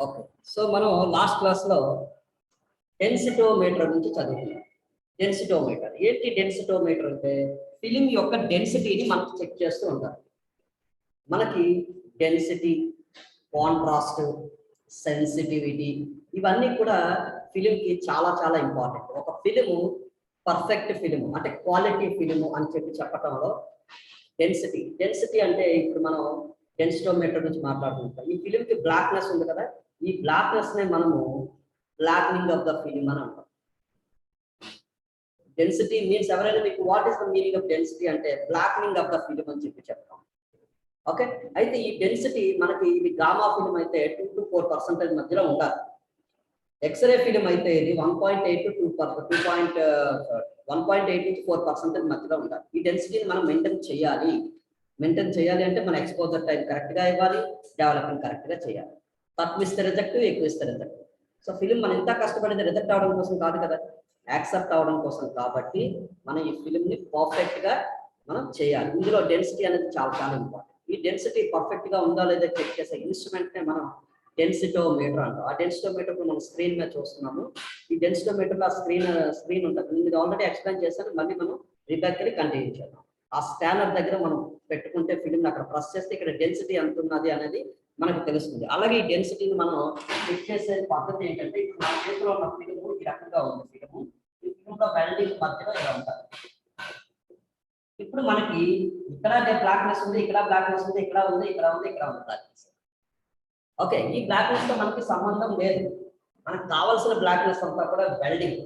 Okay, so మనం last క్లాస్లో densitometer నుంచి చదువుకున్నాం. డెన్సిటోమీటర్ ఏంటి? డెన్సిటోమీటర్ అంటే ఫిలిం యొక్క డెన్సిటీని మనకు చెక్ చేస్తూ ఉంటారు. మనకి డెన్సిటీ, కాంట్రాస్ట్, సెన్సిటివిటీ ఇవన్నీ కూడా ఫిలింకి చాలా చాలా ఇంపార్టెంట్. ఒక ఫిలిము పర్ఫెక్ట్ ఫిలిము అంటే క్వాలిటీ ఫిలిము అని చెప్పటంలో డెన్సిటీ అంటే ఇప్పుడు మనం డెన్సిటోమీటర్ నుంచి మాట్లాడుకుంటాం. ఈ ఫిలింకి బ్లాక్నెస్ ఉంది కదా, ఈ బ్లాక్నెస్ నే మనము బ్లాక్నింగ్ ఆఫ్ ద ఫిలిం అని అంటాం. డెన్సిటీ మీన్స్ ఎవరైనా మీకు what is the meaning of density అంటే బ్లాక్నింగ్ ఆఫ్ ద ఫిలిం అని చెప్తాం. ఓకే, అయితే ఈ డెన్సిటీ మనకి ఇది గామా ఫిలిం అయితే 2 to 4% మధ్యలో ఉండాలి. ఎక్స్రే ఫిలిం అయితే ఇది 1.8 to 1.8 నుంచి 4% మధ్యలో ఉండాలి. ఈ డెన్సిటీని మనం మెయింటైన్ చేయాలి అంటే మన ఎక్స్పోజర్ టైం కరెక్ట్గా ఇవ్వాలి, డెవలప్మెంట్ కరెక్ట్గా చేయాలి. తక్కువ ఇస్తే రిజెక్ట్, ఎక్కువ ఇస్తే రిజెక్ట్. సో ఫిలిం మనం ఎంత కష్టపడేది రిజెక్ట్ అవడం కోసం కాదు కదా, యాక్సెప్ట్ అవడం కోసం. కాబట్టి మనం ఈ ఫిలింని పర్ఫెక్ట్గా మనం చేయాలి. ఇందులో డెన్సిటీ అనేది చాలా చాలా ఇంపార్టెంట్. ఈ డెన్సిటీ పర్ఫెక్ట్గా ఉందా లేదా చెక్ చేసే ఇన్స్ట్రుమెంట్నే మనం డెన్సిటోమీటర్ అంటాం. ఆ డెన్సిటోమీటర్ మనం స్క్రీన్ మీద చూస్తున్నాము. ఈ డెన్సిటోమీటర్ ఆ స్క్రీన్ ఉంటుంది. నేను ఆల్రెడీ ఎక్స్ప్లెయిన్ చేశాను, మళ్ళీ మనం రిబ్యాక్ని కంటిన్యూ చేద్దాం. ఆ స్కానర్ దగ్గర మనం పెట్టుకుంటే ఫిలిం అక్కడ ప్రెస్ చేస్తే ఇక్కడ డెన్సిటీ ఎంత ఉన్నది అనేది మనకు తెలుస్తుంది. అలాగే ఈ డెన్సిటీని మనం చెక్ చేసే పద్ధతి ఏంటంటే, ఇప్పుడు మన చేతిలో ఉన్న ఫిలిము ఈ రకంగా ఉంది. ఫిలిము ఈ ఫిలింలో వెల్డింగ్ మధ్యలో ఇలా ఉంటుంది. ఇప్పుడు మనకి ఇక్కడ బ్లాక్నెస్ ఉంది, ఇక్కడ బ్లాక్నెస్ ఉంది, ఇక్కడ ఉంది, ఇక్కడ ఉంది, ఇక్కడ ఉంది బ్లాక్నెస్. ఓకే, ఈ బ్లాక్నెస్ తో మనకి సంబంధం లేదు. మనకు కావాల్సిన బ్లాక్నెస్ అంతా కూడా వెల్డింగ్.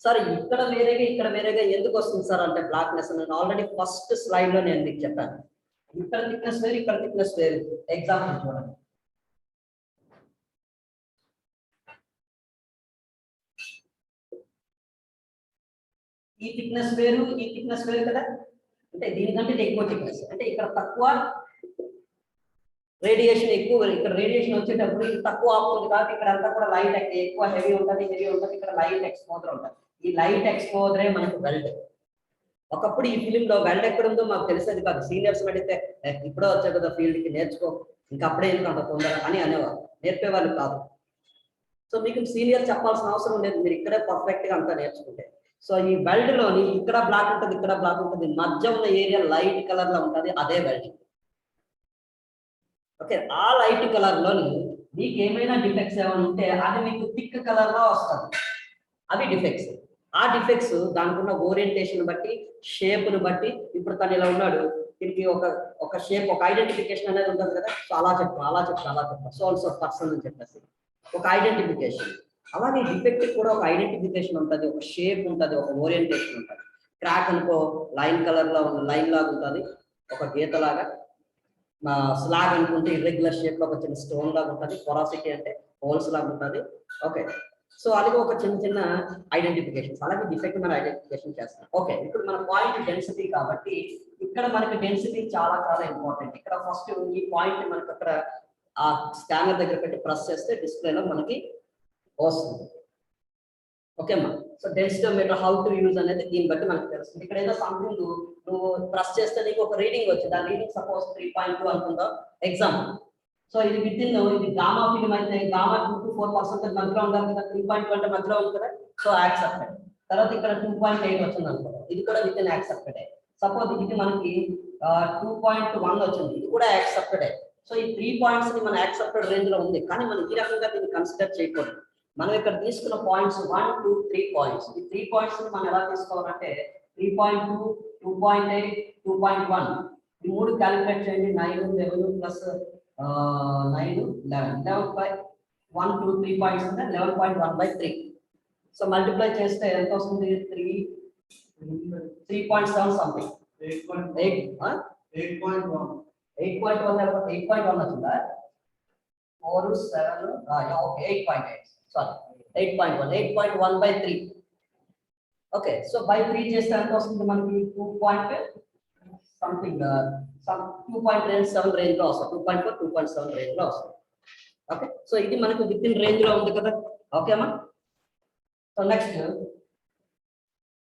సార్ ఇక్కడ వేరేగా ఇక్కడ వేరేగా ఎందుకు వస్తుంది సార్ అంటే బ్లాక్నెస్ నేను ఆల్రెడీ ఫస్ట్ స్లైడ్ లో నేను మీకు చెప్పాను. ఇక్కడ థిక్నెస్ వేరు, ఇక్కడ థిక్నెస్ వేరు. ఎగ్జాంపుల్ చూడండి. ఈ థిక్నెస్ వేరు, ఈ థిక్నెస్ వేరు కదా. అంటే దీనికంటే ఇది ఎక్కువ థిక్నెస్, అంటే ఇక్కడ తక్కువ రేడియేషన్, ఎక్కువ ఇక్కడ రేడియేషన్ వచ్చేటప్పుడు ఇది తక్కువ ఆపుతుంది కాబట్టి ఇక్కడ అంతా కూడా లైట్ ఎక్కువ హెవీ ఉంటుంది. ఇక్కడ లైట్ ఎక్స్పోజర్ ఉంటుంది. ఈ లైట్ ఎక్స్పోజరే మనకు వెల్డ్. ఒకప్పుడు ఈ ఫిలింలో వెల్డ్ ఎక్కడ ఉందో మాకు తెలిసేది కాదు. సీనియర్స్ అడిగితే ఇప్పుడే వచ్చే కదా ఫీల్డ్కి నేర్చుకో, ఇంకా అప్పుడే ఎందుకు అంత తొందర అని అనేవారు. నేర్పేవాళ్ళు కాదు. సో మీకు సీనియర్ చెప్పాల్సిన అవసరం లేదు, మీరు ఇక్కడే పర్ఫెక్ట్గా అంతా నేర్చుకుంటే. సో ఈ వెల్డ్ లోని ఇక్కడ బ్లాక్ ఉంటుంది, ఇక్కడ బ్లాక్ ఉంటుంది, మధ్య ఉన్న ఏరియా లైట్ కలర్ లో ఉంటుంది, అదే వెల్డింగ్. ఓకే, ఆ లైట్ కలర్ లోని మీకు ఏమైనా డిఫెక్ట్స్ ఏమైనా ఉంటే అది మీకు థిక్ కలర్ లో వస్తుంది. అవి డిఫెక్ట్స్. ఆ డిఫెక్ట్స్ దానికి ఉన్న ఓరియంటేషన్ బట్టి, షేప్ను బట్టి, ఇప్పుడు తను ఇలా ఉన్నాడు, దీనికి ఒక షేప్, ఒక ఐడెంటిఫికేషన్ అనేది ఉంటుంది కదా. సో అలా చెప్తా సో ఆల్సో పర్సన్ అని చెప్పేసి ఒక ఐడెంటిఫికేషన్. అలాగే డిఫెక్ట్ కూడా ఒక ఐడెంటిఫికేషన్ ఉంటుంది, ఒక షేప్ ఉంటుంది, ఒక ఓరియంటేషన్ ఉంటుంది. క్రాక్ అనుకో లైన్ కలర్ లో ఉన్న లైన్ లాగా ఉంటుంది, ఒక గీత లాగా. స్లాగ్ అనుకుంటే ఇర్రెగ్యులర్ షేప్ లో ఒక చిన్న స్టోన్ లాగా ఉంటుంది. పొరాసిటీ అంటే హోల్స్ లాగా ఉంటుంది. ఓకే, సో అలాగే ఒక చిన్న ఐడెంటిఫికేషన్స్. అలాగే డిఫెక్ట్ మనం ఐడెంటిఫికేషన్ చేస్తాం. ఓకే, ఇప్పుడు మన పాయింట్ డెన్సిటీ కాబట్టి ఇక్కడ మనకి డెన్సిటీ చాలా చాలా ఇంపార్టెంట్. ఇక్కడ ఫస్ట్ ఈ పాయింట్ మనకి అక్కడ ఆ స్కానర్ దగ్గర పెట్టి ప్రెస్ చేస్తే డిస్ప్లేలో మనకి వస్తుంది. ఓకేమ్మా, so densitometer how to use అనేది దీన్ని బట్టి మనకు తెలుస్తుంది. ఇక్కడ ఏదో సంథింగ్ నువ్వు ప్రెస్ చేస్తే నీకు ఒక రీడింగ్ వచ్చింది. ఆ రీడింగ్ సపోజ్ 3.2 అనుకుందా ఎగ్జాంపుల్. సో ఇది ఇది గామా ఫిలిం అయితే గామా 2 to 4% మధ్యలో ఉండాలి కదా. 3.2 అంటే మధ్యలో ఉంది కదా, సో యాక్సెప్టెడ్. తర్వాత ఇక్కడ 2.8 వచ్చింది అనుకుందాం, ఇది కూడా విత్ యాక్సెప్టెడ్. సపోజ్ ఇది మనకి 2.1 వచ్చింది, ఇది కూడా యాక్సెప్టెడ్. సో ఈ 3 పాయింట్స్ ని మన యాక్సెప్టెడ్ రేంజ్ లో ఉంది, కానీ మనం ఈ రకంగా దీన్ని కన్సిడర్ చేయకూడదు. మనం ఇక్కడ తీసుకున్న పాయింట్స్ 1, 2, 3 పాయింట్స్. ఈ 3 పాయింట్స్ ని మనం ఎలా తీసుకోవాలంటే 3.2, 2.8, 2.1 ఈ మూడు క్యాలిక్యులేట్ చేయండి. 9, 11 ప్లస్ 9, 11 బై 1, 2, 3 పాయింట్స్ అంటే 11.1/3. సో మల్టిప్లై చేస్తే ఎంత వస్తుంది? 3.7 సంథింగ్. 8.1 వచ్చిందా? 4, 7, 8.8 సారీ 8.1/3. ఓకే, సో బై 3 చేస్తే ఎంత వస్తుంది మనకి? 2.7 రేంజ్ లో వస్తుంది. 2.4, 2.7 రేంజ్ లో వస్తుంది. ఓకే, సో ఇది మనకు విత్ ఇన్ రేంజ్ లో ఉంది కదా. ఓకేమా, సో నెక్స్ట్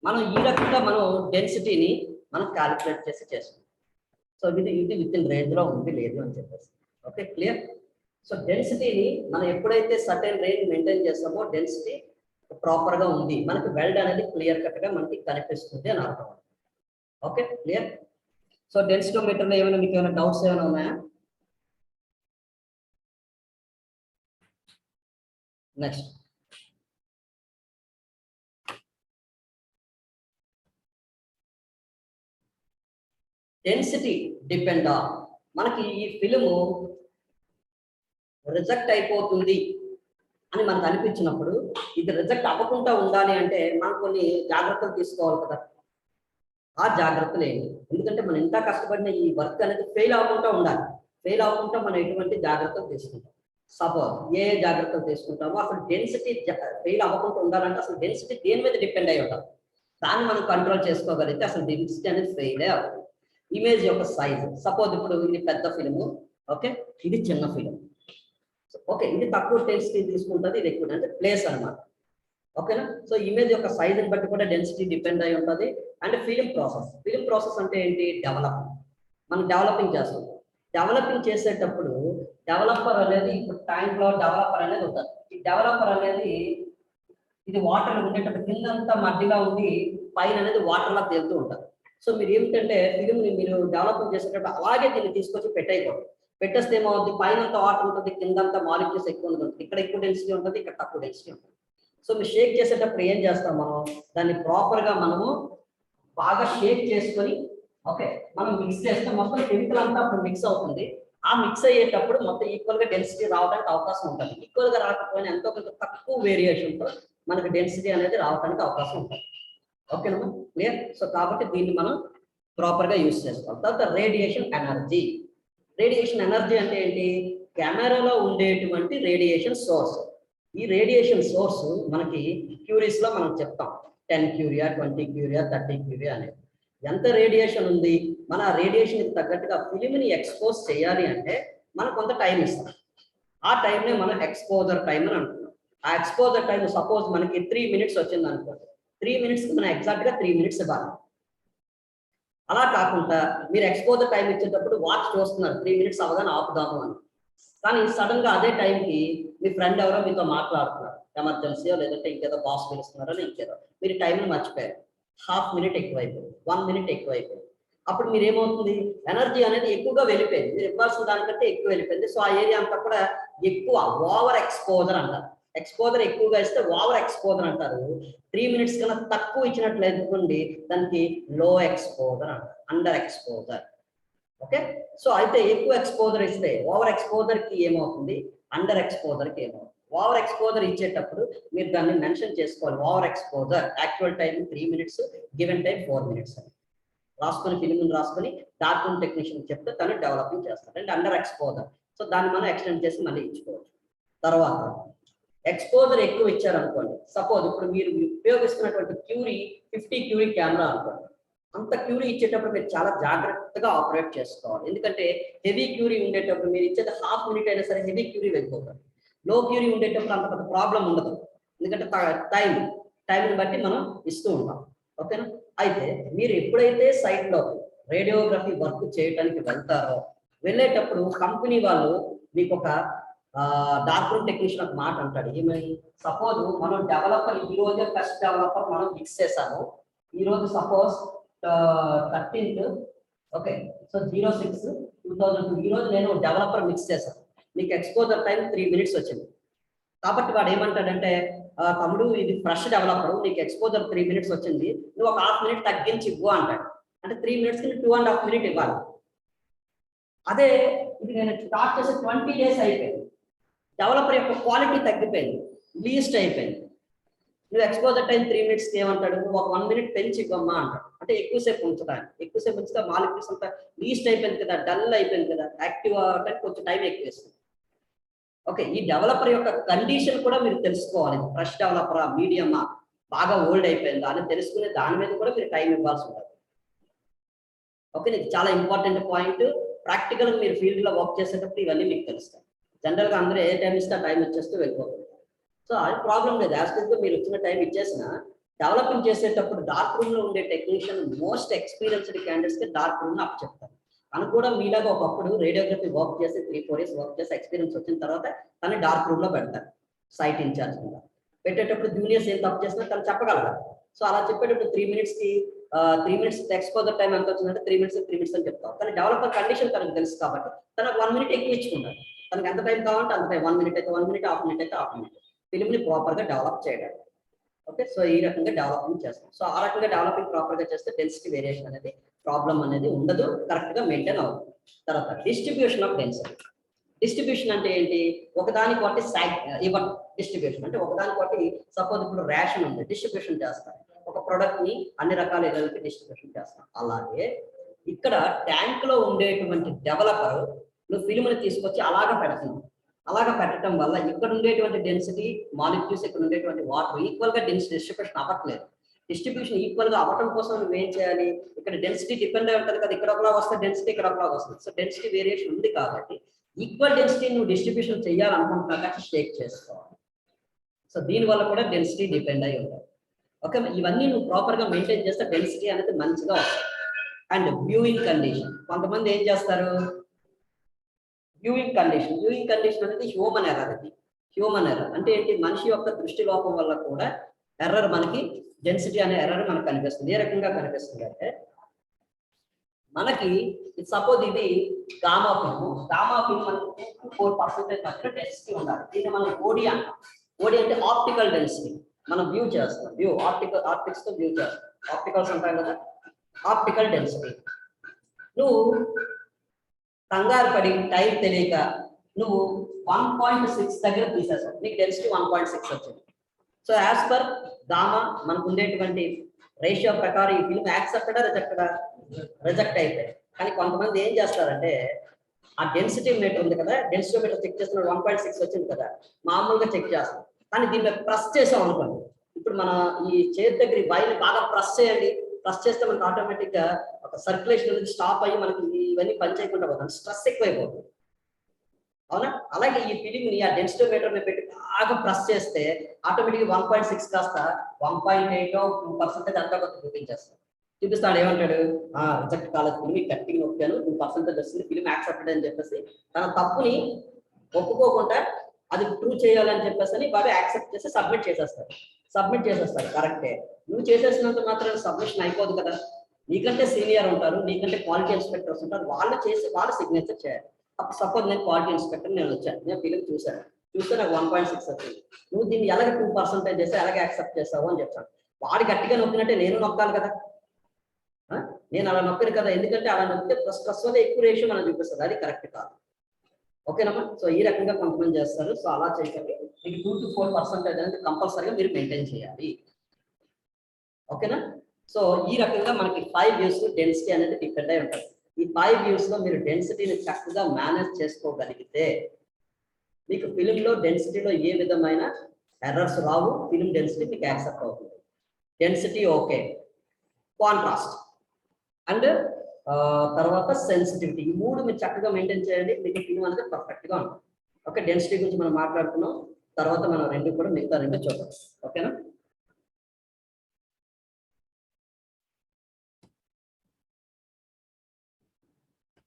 మనం ఈ రకంగా మనం డెన్సిటీని మనం క్యాలిక్యులేట్ చేస్తాం. సో ఇది విత్ ఇన్ రేంజ్ లో ఉంది లేదు అని చెప్పేసి. Okay, clear. సో డెన్సిటీని మనం ఎప్పుడైతే సర్టెన్ రేంజ్ మెయింటైన్ చేస్తామో డెన్సిటీ ప్రాపర్ గా ఉంది, మనకి వెల్డ్ అనేది క్లియర్ కట్ గా మనకి కనిపిస్తుంది అని అర్థం. Okay, clear. సో డెన్సిటోమీటర్ లో ఏమైనా మీకు ఏమైనా డౌట్స్ ఏమైనా ఉన్నాయా? నెక్స్ట్ డెన్సిటీ డిపెండ్ ఆన్, మనకి ఈ ఫిలిము రిజెక్ట్ అయిపోతుంది అని మనకు అనిపించినప్పుడు ఇది రిజెక్ట్ అవ్వకుండా ఉండాలి అంటే మనం కొన్ని జాగ్రత్తలు తీసుకోవాలి కదా. ఆ జాగ్రత్తలు ఏంటి? ఎందుకంటే మనం ఎంత కష్టపడిన ఈ వర్క్ అనేది ఫెయిల్ అవ్వకుండా ఉండాలి. ఫెయిల్ అవ్వకుండా మనం ఎటువంటి జాగ్రత్తలు తీసుకుంటాం? సపోజ్ ఏ జాగ్రత్తలు తీసుకుంటామో అసలు డెన్సిటీ ఫెయిల్ అవ్వకుండా ఉండాలంటే అసలు డెన్సిటీ దేని మీద డిపెండ్ అయి ఉండాలి. దాన్ని మనం కంట్రోల్ చేసుకోగలిగితే అసలు డెన్సిటీ అనేది ఫెయిలే అవ్వదు. ఇమేజ్ యొక్క సైజ్, సపోజ్ ఇప్పుడు ఇది పెద్ద ఫిలిము, ఓకే, ఇది చిన్న ఫిలిం, ఓకే, ఇది తక్కువ డెన్సిటీ తీసుకుంటుంది, ఇది ఎక్కువ అంటే ప్లేస్ అనమాట. ఓకేనా? సో ఇమేజ్ యొక్క సైజుని బట్టి కూడా డెన్సిటీ డిపెండ్ అయి ఉంటుంది. అండ్ ఫిలిం ప్రాసెస్ అంటే ఏంటి? డెవలపింగ్. మనం డెవలపింగ్ చేస్తాం. డెవలపింగ్ చేసేటప్పుడు డెవలపర్ అనేది ఇప్పుడు టైంలో డెవలపర్ అనేది ఉంటుంది. ఈ డెవలపర్ అనేది ఇది వాటర్ ఉండేటప్పుడు కిందంతా మధ్యలో ఉండి పైన అనేది వాటర్లా తేలుతూ ఉంటుంది. సో మీరు ఏమిటంటే ఫిలింని మీరు డెవలపింగ్ చేసేటప్పుడు అలాగే దీన్ని తీసుకొచ్చి పెట్టేయకూడదు. పెట్టేస్తే ఏమవుతుంది? పైన అంతా వాటర్ ఉంటుంది, కిందంతా మాలిక్యూల్స్ ఎక్కువ ఉంటుంది. ఇక్కడ ఎక్కువ డెన్సిటీ ఉంటుంది, ఇక్కడ తక్కువ డెన్సిటీ ఉంటుంది. సో మీరు షేక్ చేసేటప్పుడు ఏం చేస్తాం? మనం దాన్ని ప్రాపర్గా మనము బాగా షేక్ చేసుకొని, ఓకే, మనం మిక్స్ చేస్తే మొత్తం కెమికల్ అంతా అప్పుడు మిక్స్ అవుతుంది. ఆ మిక్స్ అయ్యేటప్పుడు మొత్తం ఈక్వల్గా డెన్సిటీ రావడానికి అవకాశం ఉంటుంది. ఈక్వల్గా రాకపోయినా ఎంతో కొంత తక్కువ వేరియేషన్తో మనకి డెన్సిటీ అనేది రావడానికి అవకాశం ఉంటుంది. ఓకేనమ్మా, క్లియర్? సో కాబట్టి దీన్ని మనం ప్రాపర్గా యూజ్ చేసుకోవాలి. తర్వాత రేడియేషన్ ఎనర్జీ. రేడియేషన్ ఎనర్జీ అంటే ఏంటి? కెమెరాలో ఉండేటువంటి రేడియేషన్ సోర్స్. ఈ రేడియేషన్ సోర్స్ మనకి క్యూరీస్ లో మనం చెప్తాం 10 క్యూరియా, 20 క్యూరియా, 30 క్యూరియా అనేది. ఎంత రేడియేషన్ ఉంది, మన రేడియేషన్ తగ్గట్టుగా ఫిలింని ఎక్స్పోజ్ చేయాలి అంటే మనం కొంత టైం ఇస్తాం. ఆ టైంనే మనం ఎక్స్పోజర్ టైం అని అంటున్నాం. ఆ ఎక్స్పోజర్ టైం సపోజ్ మనకి 3 మినిట్స్ వచ్చింది అనుకోండి, 3 మినిట్స్కి మనం ఎగ్జాక్ట్గా 3 మినిట్స్ ఇవ్వాలి. అలా కాకుండా మీరు ఎక్స్పోజర్ టైం ఇచ్చేటప్పుడు వాచ్ చూస్తున్నారు 3 మినిట్స్ అవగానే ఆపుదాము అని. కానీ సడన్ గా అదే టైంకి మీ ఫ్రెండ్ ఎవరో మీతో మాట్లాడుతున్నారు, ఎమర్జెన్సీయో లేదంటే ఇంకేదో బాస్ పిలుస్తున్నారో ఇంకేదో, మీరు టైంని మర్చిపోయారు. హాఫ్ మినిట్ ఎక్కువైపోయింది, 1 మినిట్ ఎక్కువైపోయింది. అప్పుడు మీరు ఏమవుతుంది? ఎనర్జీ అనేది ఎక్కువగా వెళ్ళిపోయింది, మీరు ఇవ్వాల్సిన దానికంటే ఎక్కువ వెళ్ళిపోయింది. సో ఆ ఏరియా అంతా కూడా ఎక్కువ ఓవర్ ఎక్స్పోజర్ అంటారు. ఎక్స్పోజర్ ఎక్కువగా ఇస్తే ఓవర్ ఎక్స్పోజర్ అంటారు. 3 మినిట్స్ కన్నా తక్కువ ఇచ్చినట్లు అనుకోండి, దానికి లో ఎక్స్పోజర్ అంటారు, అండర్ ఎక్స్పోజర్. ఓకే, సో అయితే ఎక్కువ ఎక్స్పోజర్ ఇస్తే ఓవర్ ఎక్స్పోజర్ కి ఏమవుతుంది, అండర్ ఎక్స్పోజర్ కి ఏమవుతుంది. ఓవర్ ఎక్స్పోజర్ ఇచ్చేటప్పుడు మీరు దాన్ని మెన్షన్ చేసుకోవాలి. Over exposure actual time 3 minutes, given time 4 minutes అని రాసుకొని ఫిలిం రాసుకొని డార్క్ రూమ్ టెక్నీషియన్ చెప్తే తను డెవలపింగ్ చేస్తారు. అంటే అండర్ ఎక్స్పోజర్. సో దాన్ని మనం ఎక్స్టెండ్ చేసి మళ్ళీ ఇచ్చుకోవచ్చు. తర్వాత ఎక్స్పోజర్ ఎక్కువ ఇచ్చారనుకోండి, సపోజ్ ఇప్పుడు మీరు ఉపయోగిస్తున్నటువంటి క్యూరీ 50 క్యూరీ కెమెరా అనుకోండి, అంత క్యూరీ ఇచ్చేటప్పుడు మీరు చాలా జాగ్రత్తగా ఆపరేట్ చేసుకోవాలి. ఎందుకంటే హెవీ క్యూరీ ఉండేటప్పుడు మీరు ఇచ్చేది హాఫ్ మినిట్ అయినా సరే హెవీ క్యూరీ వెళ్ళిపోతారు. లో క్యూరీ ఉండేటప్పుడు అంత పెద్ద ప్రాబ్లం ఉండదు, ఎందుకంటే టైంని బట్టి మనం ఇస్తూ ఉంటాం. ఓకేనా? అయితే మీరు ఎప్పుడైతే సైట్లో రేడియోగ్రఫీ వర్క్ చేయడానికి వెళ్తారో, వెళ్ళేటప్పుడు కంపెనీ వాళ్ళు మీకు ఒక డార్క్ రూమ్ టెక్నీషియన్ ఒక మాట అంటాడు. ఏమని? సపోజ్ మనం డెవలపర్ ఈ రోజే ఫస్ట్ డెవలపర్ మనం ఫిక్స్ చేసాము. ఈ రోజు సపోజ్ 13th, ఓకే, సో 06/2002 ఈ రోజు నేను డెవలపర్ మిక్స్ చేశాను. మీకు ఎక్స్పోజర్ టైం 3 మినిట్స్ వచ్చింది. కాబట్టి వాడు ఏమంటాడంటే, తమ్ముడు ఇది ఫ్రెష్ డెవలపర్, నీకు ఎక్స్పోజర్ 3 మినిట్స్ వచ్చింది, నువ్వు ఒక హాఫ్ మినిట్ తగ్గించి ఇవ్వు అంటాడు. అంటే 3 మినిట్స్కి 2.5 మినిట్ ఇవ్వాలి. అదే ఇది నేను స్టార్ట్ చేసి 20 డేస్ అయిపోయింది, డెవలపర్ యొక్క క్వాలిటీ తగ్గిపోయింది, లీస్ట్ అయిపోయింది. నువ్వు ఎక్స్పోజర్ టైం 3 మినిట్స్కి ఏమంటాడు, నువ్వు ఒక 1 మినిట్ పెంచి ఇవ్వమ్మా అంటాడు. అంటే ఎక్కువసేపు ఉంచడానికి, ఎక్కువసేపు ఉంచితే మాలిక్యూల్స్ అంతా లీస్ట్ అయిపోయింది కదా, డల్ అయిపోయింది కదా, యాక్టివ్ అవడానికి కొంచెం టైం ఎక్కువ ఇస్తుంది. ఓకే, ఈ డెవలపర్ యొక్క కండిషన్ కూడా మీరు తెలుసుకోవాలి. ఫ్రెష్ డెవలపరా, మీడియమా, బాగా ఓల్డ్ అయిపోయిందా అని తెలుసుకునే దాని మీద కూడా మీరు టైం ఇవ్వాల్సి ఉంటుంది. ఓకే, ఇది చాలా ఇంపార్టెంట్ పాయింట్. ప్రాక్టికల్ మీరు ఫీల్డ్ లో వర్క్ చేసేటప్పుడు ఇవన్నీ మీకు తెలుస్తాయి. జనరల్ గా అందరూ ఏ టైం ఇస్తే టైం ఇచ్చేస్తూ వెళ్ళిపోతుంది. సో అది ప్రాబ్లం లేదు. యాజ్ గా మీరు వచ్చిన టైం ఇచ్చేసిన డెవలపింగ్ చేసేటప్పుడు డార్క్ రూమ్ లో ఉండే టెక్నీషియన్ మోస్ట్ ఎక్స్పీరియన్స్డ్ క్యాండిడేట్స్ కి డార్క్ రూమ్ అప్ చెప్తారు. తను కూడా మీలాగా ఒకప్పుడు రేడియోగ్రఫీ వర్క్ చేసి 3-4 years వర్క్ చేసి ఎక్స్పీరియన్స్ వచ్చిన తర్వాత తను డార్క్ రూమ్ లో పెడతారు సైట్ ఇన్ఛార్జ్ కింద. పెట్టేటప్పుడు జూనియర్స్ ఏం తప్పు చేసినా తను చెప్పగలగాలి. సో అలా చెప్పేటప్పుడు 3 minutes కి 3 minutes ఎక్స్పోజర్ టైం ఎంత వచ్చిందంటే 3 minutes అని చెప్తాం. కానీ డెవలపర్ కండిషన్ తనకు తెలుసు కాబట్టి తనకు 1 minute ఎక్కువ ఇచ్చుకుంటారు. తనకు ఎంత టైం కావాలంటే అంత టైం, 1 minute అయితే 1 minute, హాఫ్ మినిట్ అయితే హాఫ్ మినిట్, ఫిల్మ్ ని ప్రాపర్ గా డెవలప్ చేయడానికి. ఓకే, సో ఈ రకంగా డెవలప్మెంట్ చేస్తాం. సో ఆ రకంగా డెవలపింగ్ ప్రాపర్ గా చేస్తే డెన్సిటీ వేరియేషన్ అనేది ప్రాబ్లం అనేది ఉండదు, కరెక్ట్ గా మెయింటైన్ అవుతుంది. తర్వాత డిస్ట్రిబ్యూషన్ ఆఫ్ డెన్సిటీ. డిస్ట్రిబ్యూషన్ అంటే ఏంటి? ఒకదానికి ఒకటి ఇవ్వడం డిస్ట్రిబ్యూషన్ అంటే ఒకదానికి ఒకటి. సపోజ్ ఇప్పుడు రేషన్ ఉంది, డిస్ట్రిబ్యూషన్ చేస్తారు. ఒక ప్రొడక్ట్ ని అన్ని రకాల ఇళ్ళకి డిస్ట్రిబ్యూషన్ చేస్తాం. అలాగే ఇక్కడ ట్యాంక్ లో ఉండేటువంటి డెవలపర్ నువ్వు ఫిల్మ్ ని తీసుకొచ్చి అలాగా పెడుతున్నావు. అలాగా పెట్టడం వల్ల ఇక్కడ ఉండేటువంటి డెన్సిటీ మాలిక్యూల్స్, ఇక్కడ ఉండేటువంటి వాటర్ ఈక్వల్ గా డిస్ట్రిబ్యూషన్ అవ్వట్లేదు. డిస్ట్రిబ్యూషన్ ఈక్వల్ గా అవ్వడం కోసం నువ్వు ఏం చేయాలి? ఇక్కడ డెన్సిటీ డిపెండ్ అయి ఉంటుంది కదా, ఇక్కడ ఒకలా వస్తే డెన్సిటీ ఇక్కడ ఒకలా వస్తుంది. సో డెన్సిటీ వేరియేషన్ ఉంది కాబట్టి ఈక్వల్ డెన్సిటీ నువ్వు డిస్ట్రిబ్యూషన్ చేయాలనుకుంటున్నా షేక్ చేసుకోవాలి. సో దీనివల్ల కూడా డెన్సిటీ డిపెండ్ అయి ఉంటుంది. ఓకే, ఇవన్నీ నువ్వు ప్రాపర్ గా మెయింటైన్ చేస్తే డెన్సిటీ అనేది మంచిగా వస్తుంది. And viewing condition. కొంతమంది ఏం చేస్తారు? వ్యూయింగ్ కండిషన్ అనేది హ్యూమన్ ఎర్రర్. ఇది హ్యూమన్ ఎర్రర్ అంటే ఏంటి? మనిషి యొక్క దృష్టి లోపం వల్ల కూడా ఎర్రర్ మనకి డెన్సిటీ అనే ఎర్రర్ మనకు కనిపిస్తుంది. ఏ రకంగా కనిపిస్తుంది అంటే మనకి సపోజ్ ఇది గామా ఫిల్మ్ మనకి 4% మధ్యలో డెన్సిటీ ఉండాలి. దీన్ని మనం ఓడి అంటాం. ఓడి అంటే ఆప్టికల్ డెన్సిటీ. మనం వ్యూ చేస్తాం, ఆప్టిక్స్ తో వ్యూ చేస్తాం. ఆప్టికల్స్ అంటాం కదా, ఆప్టికల్ డెన్సిటీ. నువ్వు కంగారు పడి టైం తెలియక నువ్వు 1.6 దగ్గర తీసేసావు, నీకు డెన్సిటీ 1.6 వచ్చింది. సో యాజ్ పర్ గామా మనకు ఉండేటువంటి రేషియో ప్రకారం ఈ ఫిల్మ్ యాక్సెప్టెడా రిజెక్ట్ అయిపోయాయి. కానీ కొంతమంది ఏం చేస్తారంటే ఆ డెన్సిటీ మీటర్ ఉంది కదా, డెన్సిటీ మీటర్ చెక్ చేస్తున్న 1.6 వచ్చింది కదా, మామూలుగా చెక్ చేస్తాం. కానీ దీన్ని ప్రెస్ చేసాం అనుకోండి, ఇప్పుడు మన ఈ చేతి దగ్గర ఈ వైర్ని బాగా ప్రెస్ చేయండి. ప్రెస్ చేస్తే మనకి ఆటోమేటిక్ గా ఒక సర్క్యులేషన్ అనేది స్టాప్ అయ్యి మనకి ఇవన్నీ పని చేయకుండా పోతుంది, స్ట్రెస్ ఎక్కువైపోతుంది. అవునా? అలాగే ఈ ఫిలిం ని ఆ డెన్సిటోమీటర్ ని పెట్టి బాగా ప్రెస్ చేస్తే ఆటోమేటిక్ 1.6 కాస్త 1.8% అంతా కొత్త చూపించేస్తాడు. చూపిస్తాడు ఏమంటాడు? రిజెక్ట్ కాలేదు ఫిలిం, గట్టిగా నొక్కాను 2% వస్తుంది, ఫిలిం యాక్సెప్టెడ్ అని చెప్పేసి తన తప్పుని ఒప్పుకోకుండా అది ప్రూవ్ చేయాలని చెప్పేసి బాగా యాక్సెప్ట్ చేసి సబ్మిట్ చేసేస్తాడు. కరెక్టే, నువ్వు చేసేసినంత మాత్రం సబ్మిషన్ అయిపోదు కదా. నీకంటే సీనియర్ ఉంటారు, నీకంటే క్వాలిటీ ఇన్స్పెక్టర్స్ ఉంటారు, వాళ్ళు సిగ్నేచర్ చేయాలి. అప్పుడు సపోజ్ నేను క్వాలిటీ ఇన్స్పెక్టర్, నేను వచ్చాను, నేను ఫిలిం చూస్తే నాకు 1.6 వచ్చింది. నువ్వు దీన్ని ఎలాగ 2% చేస్తే ఎలాగ యాక్సెప్ట్ చేస్తావు అని చెప్తాను. వాడు గట్టిగా నొక్కినట్టే నేను నొక్కాలి కదా, నేను అలా నొక్కను కదా. ఎందుకంటే అలా నొక్కితే ప్లస్ వల్ల ఎక్కువ రేషియో మనం చూపిస్తుంది, అది కరెక్ట్ కాదు. ఓకేనమ్మా? సో ఈ రకంగా కొంతమంది చేస్తారు. సో అలా చేయకండి. మీకు 2 to 4% అనేది కంపల్సరీగా మీరు మెయింటైన్ చేయాలి. ఓకేనా? సో ఈ రకంగా మనకి 5 views డెన్సిటీ అనేది డిపెండ్ అయి ఉంటుంది. ఈ 5 views లో మీరు డెన్సిటీని చక్కగా మేనేజ్ చేసుకోగలిగితే మీకు ఫిలింలో డెన్సిటీలో ఏ విధమైన ఎర్రర్స్ రావు, ఫిలిం డెన్సిటీ మీకు యాక్సెప్ట్ అవుతుంది. డెన్సిటీ ఓకే, కాంట్రాస్ట్ అండ్ తర్వాత సెన్సిటివిటీ, ఈ 3 మీరు చక్కగా మెయింటైన్ చేయండి, మీకు ఫిలిం అనేది పర్ఫెక్ట్ గా ఉంటుంది. ఓకే, డెన్సిటీ గురించి మనం మాట్లాడుకున్నాం, తర్వాత మనం మిగతా రెండు చూద్దాం. ఓకేనా?